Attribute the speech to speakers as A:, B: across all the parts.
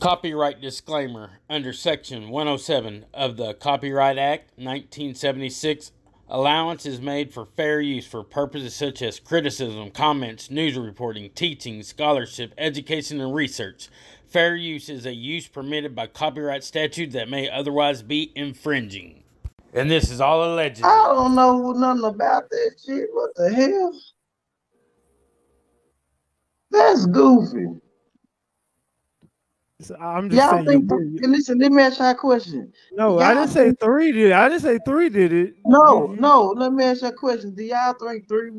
A: Copyright disclaimer under Section 107 of the Copyright Act 1976. Allowance is made for fair use for purposes such as criticism, comments, news reporting, teaching, scholarship, education, and research. Fair use is a use permitted by copyright statute that may otherwise be infringing. And this is all alleged.
B: I don't know nothing about that shit. What the hell? That's goofy.
C: So I'm just
B: Y'all
C: saying.
B: think? Listen, let me ask you a question.
C: No, I didn't say three did it. I didn't say three did it.
B: No. Let me ask you a question. Do y'all think three?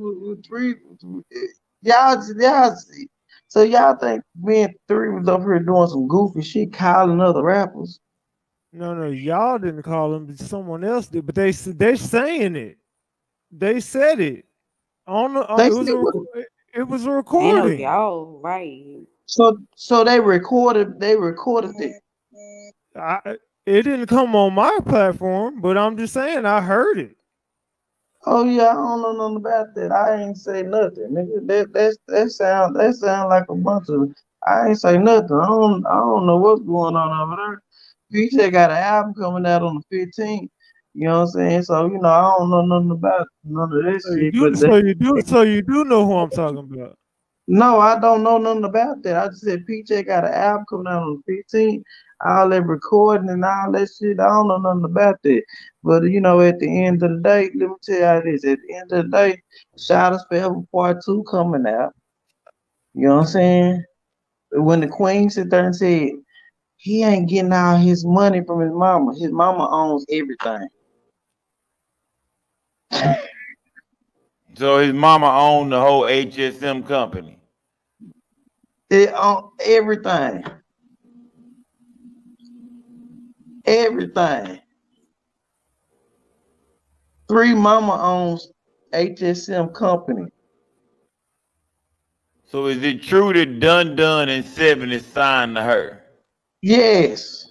B: Y'all. So y'all think me and three was up here doing some goofy shit, calling other rappers?
C: No, y'all didn't call them, but someone else did. But they're saying it. They said it on the. It was a recording.
D: Y'all right.
B: So they recorded it.
C: It didn't come on my platform, but I'm just saying I heard it.
B: Oh yeah, I don't know nothing about that. I ain't say nothing, nigga. That sound like a bunch of. I ain't say nothing. I don't know what's going on over there. PJ got an album coming out on the 15th. You know what I'm saying? So I don't know nothing about none of this shit.
C: So you do know who I'm talking about.
B: No, I don't know nothing about that. I just said PJ got an album coming out on the 15th. All that recording and all that shit. I don't know nothing about that. But at the end of the day, let me tell you how it is. At the end of the day, Shout Us Forever Part 2 coming out. You know what I'm saying? When the Queen sit there and said, he ain't getting all his money from his mama. His mama owns everything.
E: So his mama owned the whole HSM company.
B: It owns everything. Everything. Three mama owns HSM company.
E: So is it true that Dun and Seven is signed to her?
B: Yes.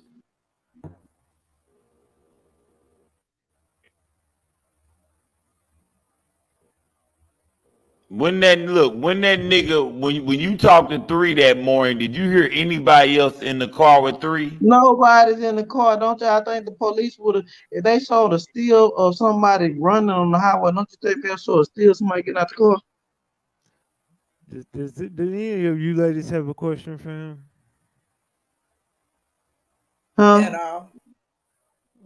E: When that nigga, when you talked to Three that morning, did you hear anybody else in the car with Three?
B: Nobody's in the car. Don't y'all think the police would have, if they saw the steal of somebody running on the highway, don't you think they saw a steal somebody getting out the car?
C: Did any of you ladies have a question for him?
B: At all.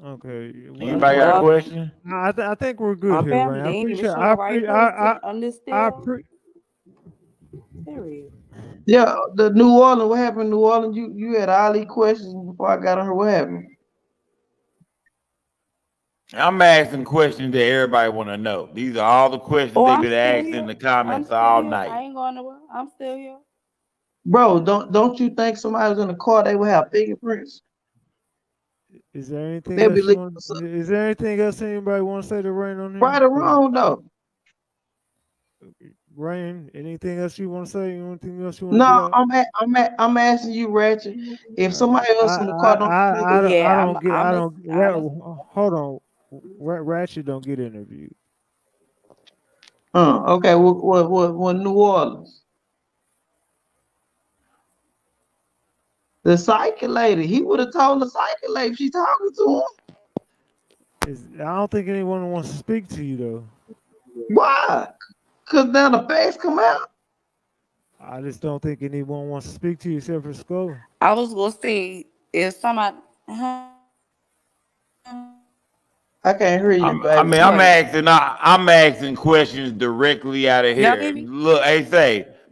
C: Okay.
E: Anybody got a question?
C: I think we're good here, man.
B: Yeah, the New Orleans. What happened in New Orleans? You had all these questions before I got on here. What happened?
E: I'm asking questions that everybody want to know. These are all the questions they've been asking in the comments all night.
D: I ain't going nowhere. I'm still here.
B: Bro, don't you think somebody was in the car? They would have fingerprints.
C: Is there anything else? Is there anything else anybody want to say to Rain on here?
B: Right or wrong though.
C: Rain, anything else you want to say? Anything else you want to
B: No, I'm asking you, Ratchet. If somebody else in the car
C: hold on. Ratchet don't get interviewed.
B: Okay. What New Orleans? The psychic lady. He would have told the psychic lady she's talking to him.
C: I don't think anyone wants to speak to you though.
B: Why? Because now the facts come out.
C: I just don't think anyone wants to speak to you except for Skull.
D: I was gonna say if somebody.
B: I can't hear you, baby.
E: I'm asking questions directly out of here. Look,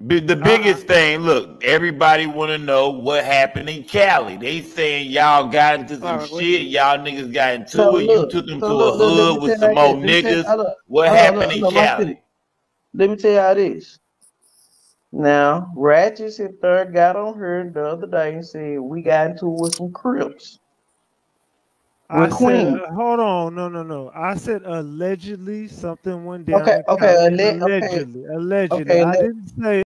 E: the biggest thing. Look, everybody want to know what happened in Cali. They saying y'all got into some shit. Y'all niggas got into it. You took them to a hood with some more niggas. What happened in Cali?
B: Let me tell you how it is. Now, Ratchet sit there, got on her the other day and said we got into it with some Crips.
C: Queen. Hold on, no. I said allegedly something went down.
B: Okay.
C: Allegedly. I didn't say